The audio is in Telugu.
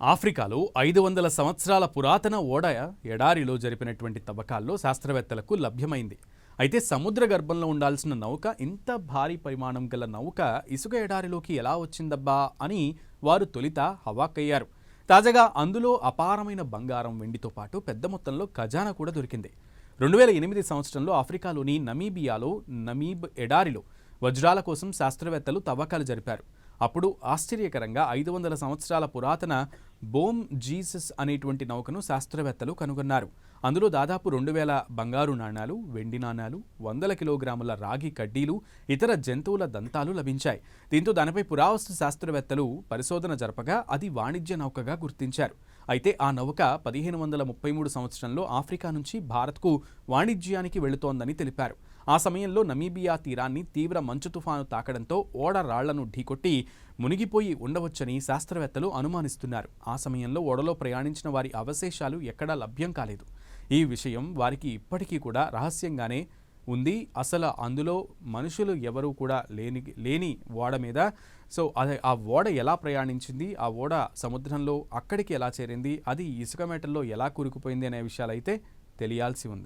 ఆఫ్రికాలో 500 సంవత్సరాల పురాతన ఓడ ఎడారిలో జరిపినటువంటి తవ్వకాల్లో శాస్త్రవేత్తలకు లభ్యమైంది. అయితే సముద్ర గర్భంలో ఉండాల్సిన నౌక, ఇంత భారీ పరిమాణం గల నౌక ఇసుక ఎడారిలోకి ఎలా వచ్చిందబ్బా అని వారు తొలిత హవాక్కయ్యారు. తాజాగా అందులో అపారమైన బంగారం, వెండితో పాటు పెద్ద మొత్తంలో ఖజానా కూడా దొరికింది. 2008 సంవత్సరంలో ఆఫ్రికాలోని నమీబియాలో నమీబ్ ఎడారిలో వజ్రాల కోసం శాస్త్రవేత్తలు తవ్వకాలు జరిపారు. అప్పుడు ఆశ్చర్యకరంగా 500 సంవత్సరాల పురాతన బోమ్ జీసస్ అనేటువంటి నౌకను శాస్త్రవేత్తలు కనుగొన్నారు. అందులో దాదాపు 2000 బంగారు నాణాలు, వెండి నాణాలు, 100 కిలోగ్రాముల రాగి కడ్డీలు, ఇతర జంతువుల దంతాలు లభించాయి. దీంతో దానిపై పురావస్తు శాస్త్రవేత్తలు పరిశోధన జరపగా అది వాణిజ్య నౌకగా గుర్తించారు. అయితే ఆ నౌక 1533 సంవత్సరంలో ఆఫ్రికా నుంచి భారత్కు వాణిజ్యానికి వెళుతోందని తెలిపారు. ఆ సమయంలో నమీబియా తీరాన్ని తీవ్ర మంచు తుఫాను తాకడంతో ఓడ రాళ్లను ఢీకొట్టి మునిగిపోయి ఉండవచ్చని శాస్త్రవేత్తలు అనుమానిస్తున్నారు. ఆ సమయంలో ఓడలో ప్రయాణించిన వారి అవశేషాలు ఎక్కడా లభ్యం కాలేదు. ఈ విషయం వారికి ఇప్పటికీ కూడా రహస్యంగానే ఉంది. అసలు అందులో మనుషులు ఎవరూ కూడా లేని ఓడ మీద అదే ఆ ఓడ ఎలా ప్రయాణించింది, ఆ ఓడ సముద్రంలో అక్కడికి ఎలా చేరింది, అది ఇసుక మేటల్లో ఎలా కూరుకుపోయింది అనే విషయాలైతే తెలియాల్సి ఉంది.